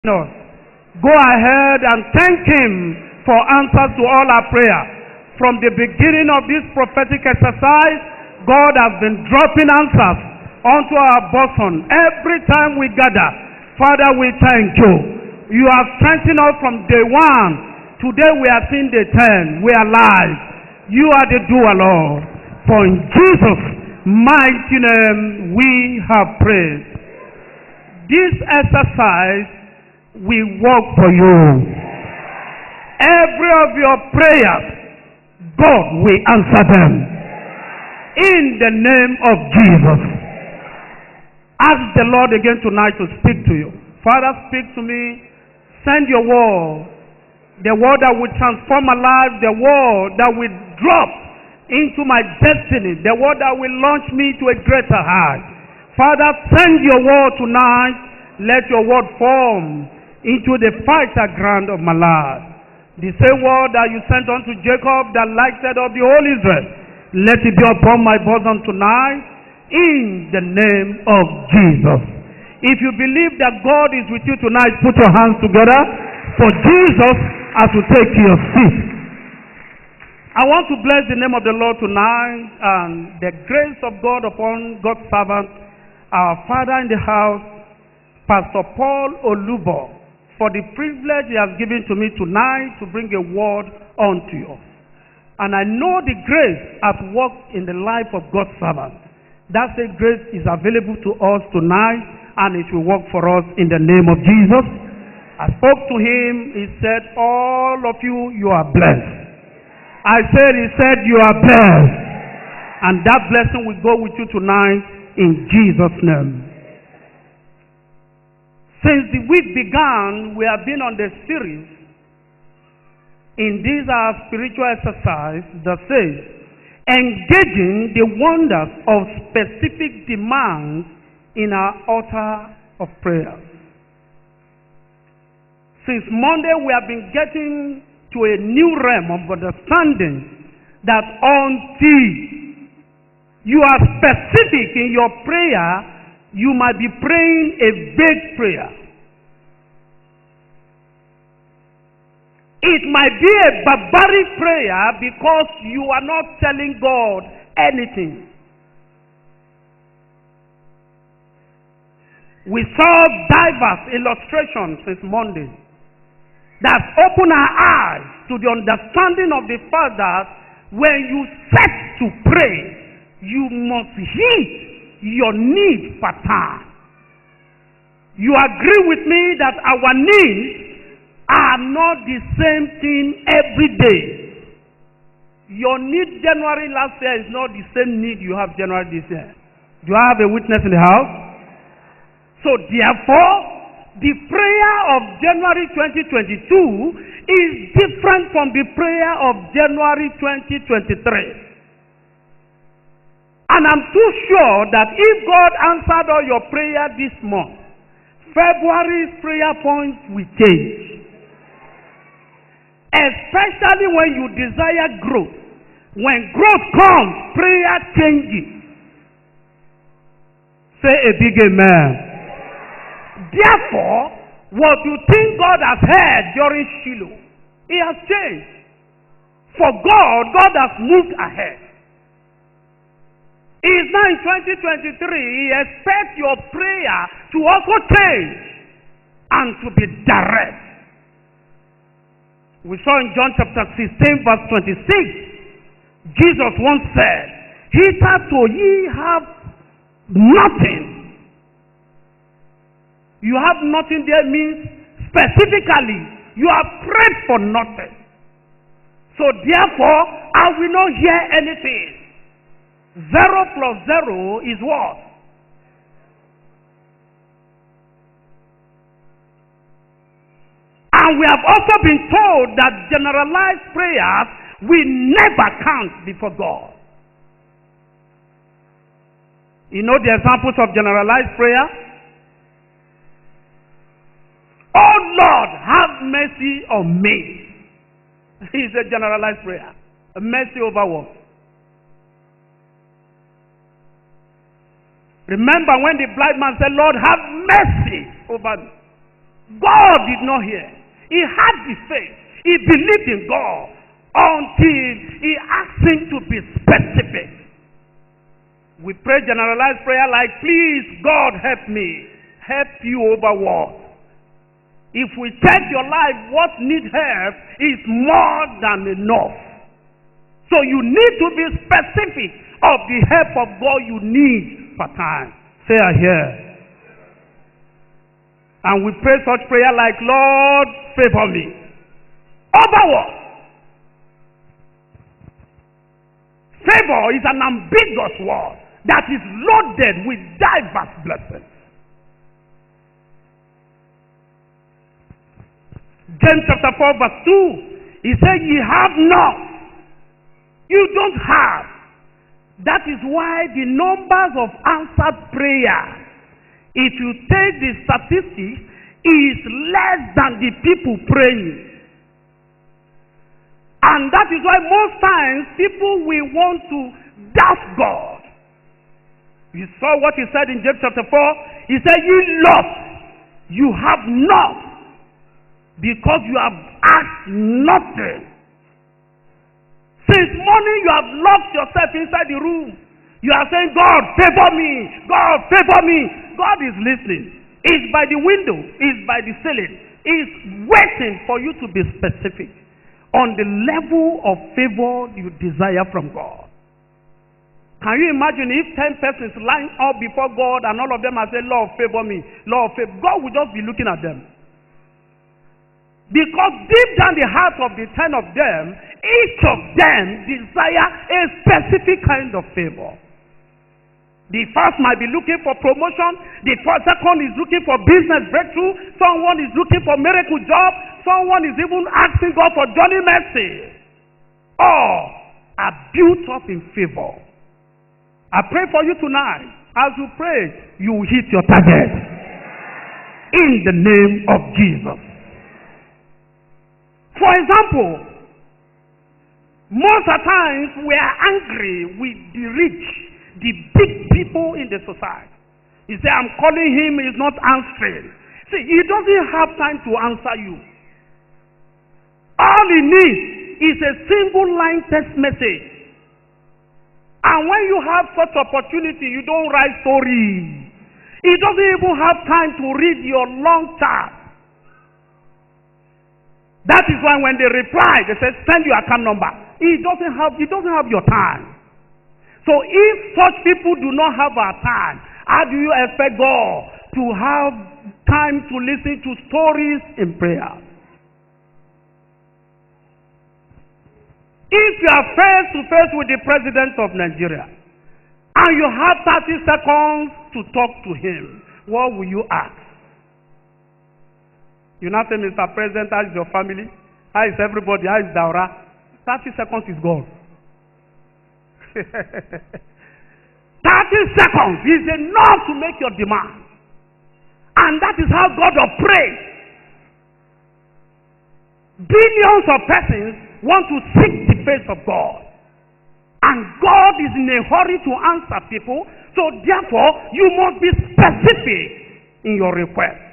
us. Go ahead and thank Him for answers to all our prayer. From the beginning of this prophetic exercise, God has been dropping answers onto our bosom every time we gather. Father, we thank you. You have strengthened us from day one. Today we are seeing day 10. We are alive. You are the doer, Lord. For in Jesus' mighty name we have prayed. This exercise we work for you. Every of your prayers, God will answer them. In the name of Jesus. Ask the Lord again tonight to speak to you. Father, speak to me. Send your word. The word that will transform my life. The word that will drop into my destiny. The word that will launch me to a greater height. Father, send your word tonight. Let your word form into the fighter ground of my life. The same word that you sent unto Jacob, that lighted up the whole Israel, let it be upon my bosom tonight, in the name of Jesus. If you believe that God is with you tonight, put your hands together for Jesus as you take your seat. I want to bless the name of the Lord tonight, and the grace of God upon God's servant, our Father in the house, Pastor Paul Olubo, for the privilege he has given to me tonight to bring a word unto you. And I know the grace has worked in the life of God's servant. That same grace is available to us tonight, and it will work for us in the name of Jesus. I spoke to him, he said, all of you, you are blessed. He said, you are blessed. And that blessing will go with you tonight in Jesus' name. Since the week began, we have been on the series in this our spiritual exercise that says, engaging the wonders of specific demands in our altar of prayer. Since Monday, we have been getting to a new realm of understanding that until you are specific in your prayer, you might be praying a vague prayer. It might be a barbaric prayer because you are not telling God anything. We saw diverse illustrations since Monday that open our eyes to the understanding of the fact that when you set to pray, you must hit your need pattern. You agree with me that our needs are not the same thing every day. Your need January last year is not the same need you have January this year. Do I have a witness in the house? So therefore, the prayer of January 2022 is different from the prayer of January 2023. And I'm too sure that if God answered all your prayer this month, February's prayer points will change. Especially when you desire growth. When growth comes, prayer changes. Say a big amen. Therefore, what you think God has heard during Shiloh, it has changed. For God has moved ahead. It is now in 2023, he expects your prayer to also change and to be direct. We saw in John chapter 16 verse 26, Jesus once said, hitherto ye have nothing. You have nothing there means specifically you have prayed for nothing. So therefore, I will not hear anything. 0 plus 0 is what? And we have also been told that generalized prayers will never count before God. You know the examples of generalized prayer? Oh Lord, have mercy on me. It's a generalized prayer. A mercy over what? Remember when the blind man said, Lord, have mercy over me. God did not hear. He had the faith. He believed in God until he asked him to be specific. We pray generalized prayer like, please, God, help me. Help you over what? If we check your life, what needs help is more than enough. So you need to be specific of the help of God you need for time. Say, I hear. And we pray such prayer like, Lord, favor me. Over what? Favor is an ambiguous word that is loaded with diverse blessings. James chapter 4 verse 2, he said, ye have not, you don't have. That is why the numbers of answered prayer, if you take the statistics, is less than the people praying. And that is why most times people will want to doubt God. You saw what he said in James chapter 4. He said, ye lost, you have not, because you have asked nothing. Since morning you have locked yourself inside the room. You are saying, God, favor me. God, favor me. God is listening. He's by the window. He's by the ceiling. He's waiting for you to be specific on the level of favor you desire from God. Can you imagine if 10 persons line up before God and all of them are saying, Lord, favor me. Lord, favor. God will just be looking at them. Because deep down the heart of the 10 of them, each of them desire a specific kind of favor. The first might be looking for promotion. The second is looking for business breakthrough. Someone is looking for miracle job. Someone is even asking God for journey mercy. All are built up in favor. I pray for you tonight. As you pray, you will hit your target. In the name of Jesus. For example, most of the times we are angry with the rich, the big people in the society. You say, I'm calling him, he's not answering. See, he doesn't have time to answer you. All he needs is a single line text message. And when you have such opportunity, you don't write stories. He doesn't even have time to read your long chat. That is why when they reply, they say, send your account number. He doesn't have your time. So if such people do not have our time, how do you expect God to have time to listen to stories in prayer? If you are face to face with the president of Nigeria and you have 30 seconds to talk to him, what will you ask? You now say, Mr. President, how is your family? How is everybody? How is Daura? 30 seconds is gone. 30 seconds is enough to make your demand. And that is how God operates. Billions of persons want to seek the face of God. And God is in a hurry to answer people. So therefore, you must be specific in your request.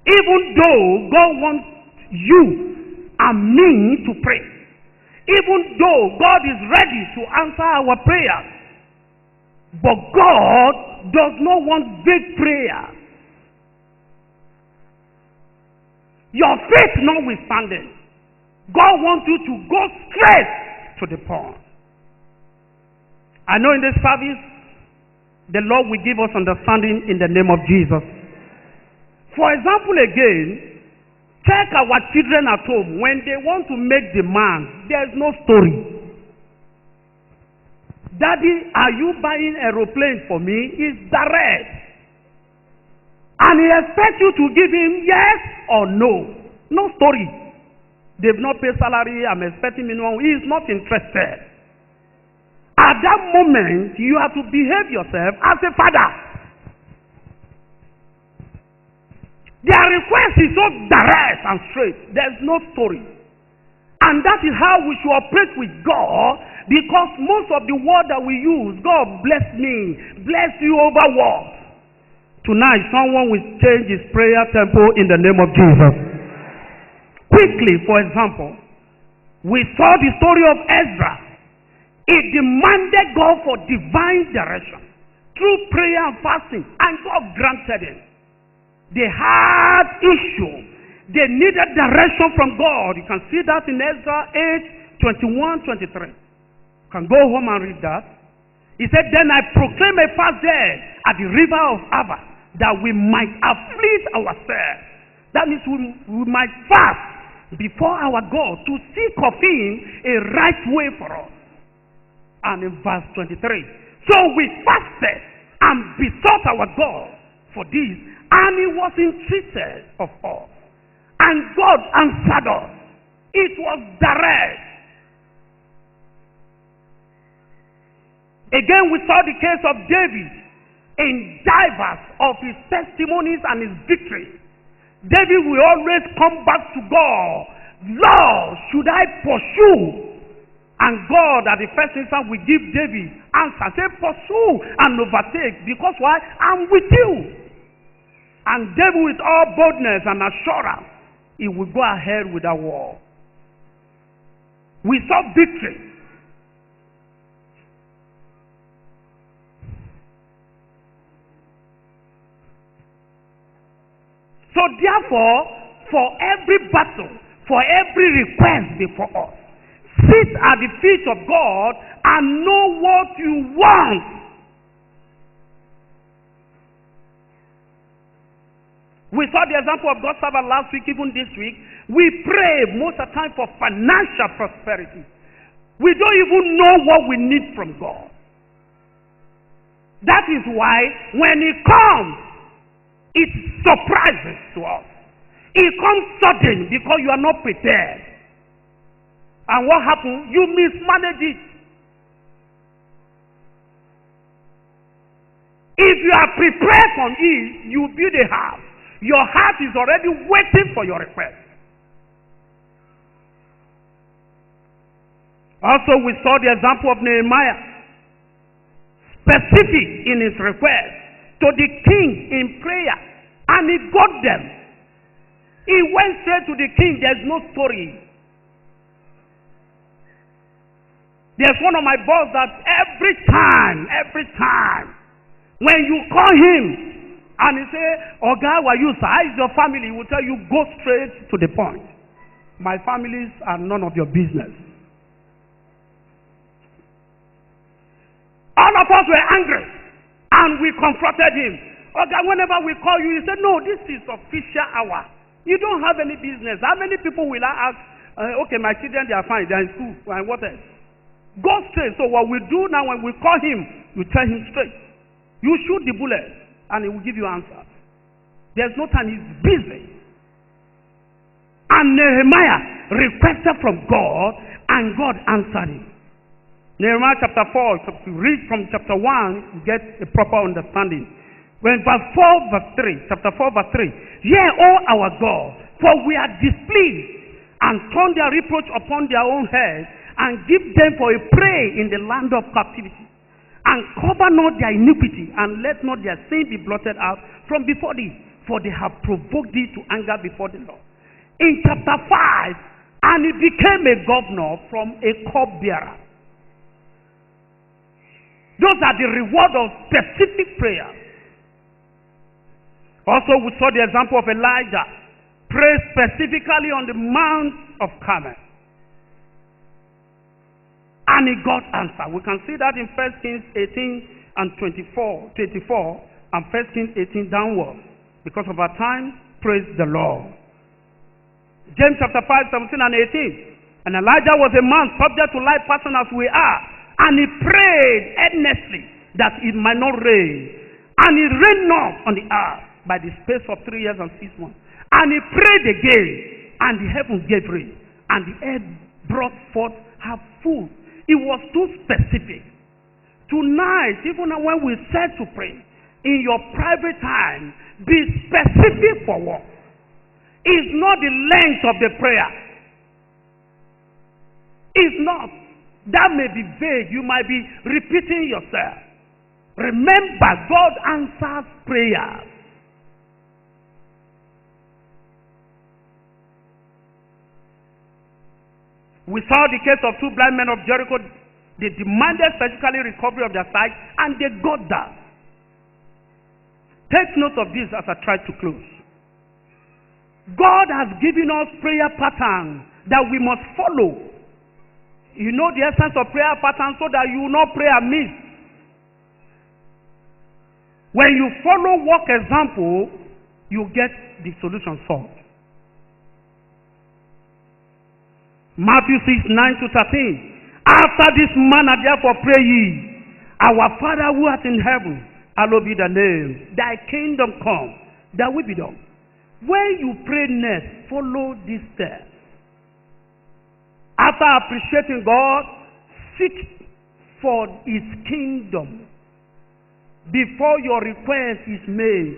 Even though God wants you and me to pray, even though God is ready to answer our prayers, but God does not want vague prayer. Your faith notwithstanding, God wants you to go straight to the point. I know in this service, the Lord will give us understanding in the name of Jesus. For example, again, check our children at home. When they want to make demands, there's no story. Daddy, are you buying an aeroplane for me? It's direct. And he expects you to give him yes or no. No story. They've not paid salary. I'm expecting minimum. He is not interested. At that moment, you have to behave yourself as a father. Their request is so direct and straight. There's no story. And that is how we should operate with God, because most of the word that we use, God bless me, bless you over what? Tonight, someone will change his prayer tempo in the name of Jesus. Quickly, for example, we saw the story of Ezra. He demanded God for divine direction through prayer and fasting, and God granted him. They had issue. They needed direction from God. You can see that in Ezra 8:21-23. You can go home and read that. He said, then I proclaim a fast there at the river of Ava, that we might afflict ourselves. That means we might fast before our God to seek of him a right way for us. And in verse 23, so we fasted and besought our God for this, and he was entreated of us. And God answered us. It was direct. Again, we saw the case of David in divers of his testimonies and his victories. David will always come back to God. Lord, should I pursue? And God at the first instance will give David answer. Say, pursue and overtake. Because why? I'm with you. And David with all boldness and assurance, he will go ahead with that war. We saw victory. So therefore, for every battle, for every request before us, sit at the feet of God and know what you want. We saw the example of God's servant last week, even this week. We pray most of the time for financial prosperity. We don't even know what we need from God. That is why when He comes, it surprises to us. It comes sudden because you are not prepared. And what happens? You mismanage it. If you are prepared from it, you build a house. Your heart is already waiting for your request. Also, we saw the example of Nehemiah, specific in his request to the king in prayer, and he got them. He went straight to the king. There's no story. There's one of my boss that every time, when you call him, and he say, Oga, why you, sir? How is your family? He will tell you, go straight to the point. My families are none of your business. All of us were angry, and we confronted him. Oga, whenever we call you, he said, no, this is official hour. You don't have any business. How many people will I ask, okay, my children, they are fine, they are in school, and what else? Go straight. So what we do now, when we call him, we tell him straight. You shoot the bullet, and he will give you answers. There's no time, he's busy. And Nehemiah requested from God, and God answered him. Nehemiah chapter 4, if you read from chapter 1, you get a proper understanding. When verse 4, verse 3, chapter 4, verse 3, hear, O our God, for we are displeased, and turn their reproach upon their own heads, and give them for a prey in the land of captivity. And cover not their iniquity, and let not their sin be blotted out from before thee, for they have provoked thee to anger before the Lord. In chapter 5, and he became a governor from a cupbearer. Those are the reward of specific prayer. Also, we saw the example of Elijah. Pray specifically on the Mount of Carmel. And he got answer. We can see that in 1 Kings 18 and 24, and 1 Kings 18 downward. Because of our time, praise the Lord. James chapter 5, 17 and 18. And Elijah was a man subject to like passion as we are. And he prayed earnestly that it might not rain. And it rained not on the earth by the space of 3 years and 6 months. And he prayed again, and the heaven gave rain, and the earth brought forth her food. It was too specific. Tonight, even when we said to pray, in your private time, be specific for what? It's not the length of the prayer. It's not. That may be vague. You might be repeating yourself. Remember, God answers prayers. We saw the case of two blind men of Jericho. They demanded specifically recovery of their sight, and they got that. Take note of this as I try to close. God has given us prayer patterns that we must follow. You know the essence of prayer pattern so that you will not pray amiss. When you follow work example, you get the solution solved. Matthew 6:9-13. After this manner, therefore pray ye, our Father who art in heaven, hallowed be thy name. Thy kingdom come, thy will be done. When you pray next, follow this step. After appreciating God, seek for his kingdom before your request is made.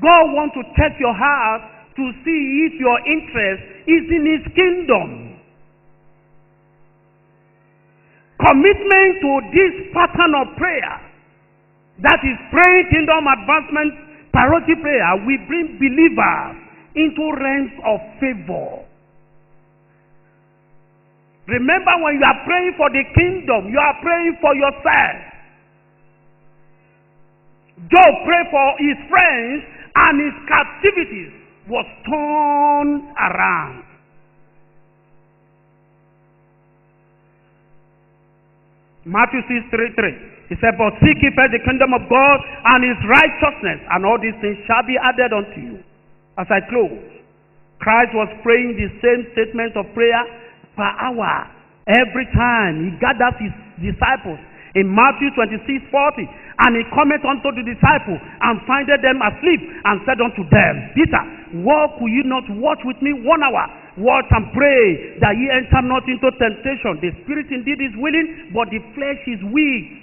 God wants to check your heart to see if your interest is in his kingdom. Commitment to this pattern of prayer, that is praying kingdom advancement, priority prayer, will bring believers into realms of favor. Remember, when you are praying for the kingdom, you are praying for yourself. Job prayed for his friends, and his captivities was turned around. Matthew 6:33. He said, but seek ye first the kingdom of God and his righteousness, and all these things shall be added unto you. As I close, Christ was praying the same statement of prayer per hour. Every time he gathers his disciples in Matthew 26:40, and he cometh unto the disciples and findeth them asleep, and said unto them, Peter, why could you not watch with me 1 hour? Watch and pray that ye enter not into temptation. The spirit indeed is willing, but the flesh is weak.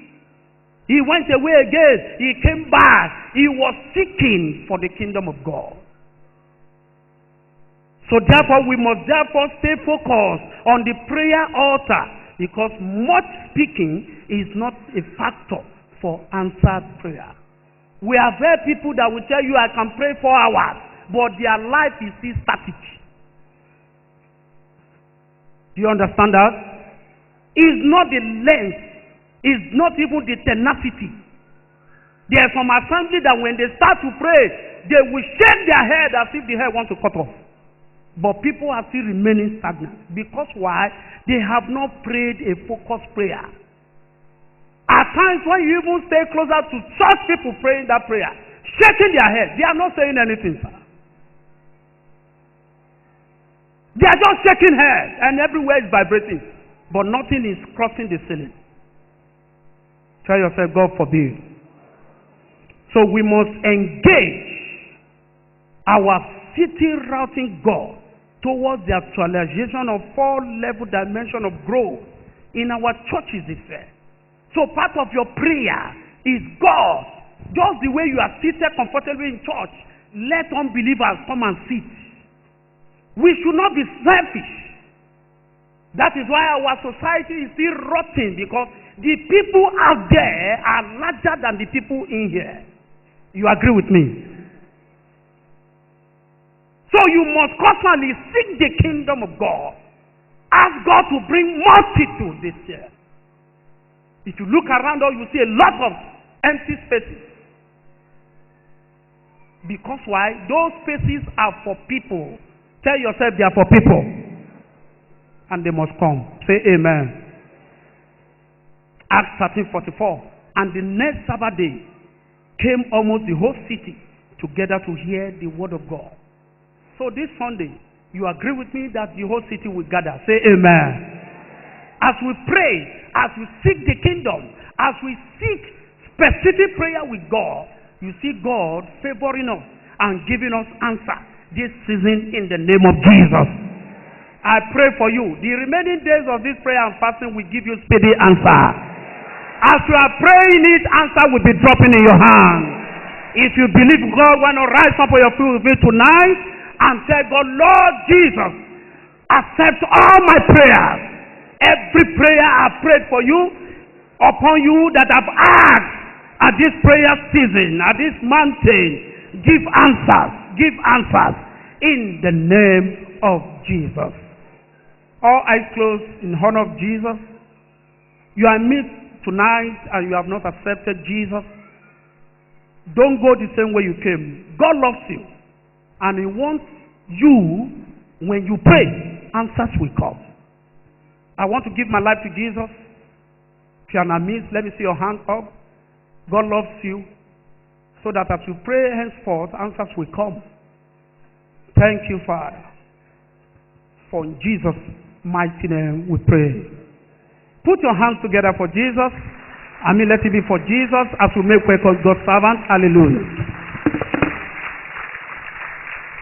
He went away again. He came back. He was seeking for the kingdom of God. So therefore, we must therefore stay focused on the prayer altar, because much speaking is not a factor for answered prayer. We have heard people that will tell you, I can pray 4 hours, but their life is still static. Do you understand that? It's not the length. It's not even the tenacity. There are some assembly that when they start to pray, they will shake their head as if the hair wants to cut off. But people are still remaining stagnant. Because why? They have not prayed a focused prayer. At times when you even stay closer to church people praying that prayer, shaking their head, they are not saying anything, sir. They are just shaking head, and everywhere is vibrating, but nothing is crossing the ceiling. Tell yourself, God forbid. So we must engage our city routing God towards the actualization of 4-level dimension of growth in our churches this year. So part of your prayer is, God, just the way you are seated comfortably in church, let unbelievers come and sit. We should not be selfish. That is why our society is still rotting, because the people out there are larger than the people in here. You agree with me? So you must constantly seek the kingdom of God. Ask God to bring multitude this year. If you look around, you see a lot of empty spaces. Because why? Those spaces are for people. Tell yourself they are for people. And they must come. Say amen. Acts 13:44. And the next Sabbath day came almost the whole city together to hear the word of God. So this Sunday, you agree with me that the whole city will gather. Say amen. As we pray, as we seek the kingdom, as we seek specific prayer with God, you see God favoring us and giving us answer this season in the name of Jesus. I pray for you. The remaining days of this prayer and fasting will give you speedy answer. As you are praying it, answer will be dropping in your hand. If you believe God, why not rise up on your feet with me tonight and say, God, Lord Jesus, accept all my prayers. Every prayer I prayed for you, upon you that I've asked at this prayer season, at this mountain, give answers in the name of Jesus. All eyes closed in honor of Jesus. You are amidst tonight and you have not accepted Jesus. Don't go the same way you came. God loves you. And He wants you, when you pray, answers will come. I want to give my life to Jesus. If you are amidst, let me see your hand up. God loves you. So that as you pray henceforth, answers will come. Thank you, Father. For in Jesus' mighty name we pray. Put your hands together for Jesus. Let it be for Jesus as we make way for God's servant. Hallelujah.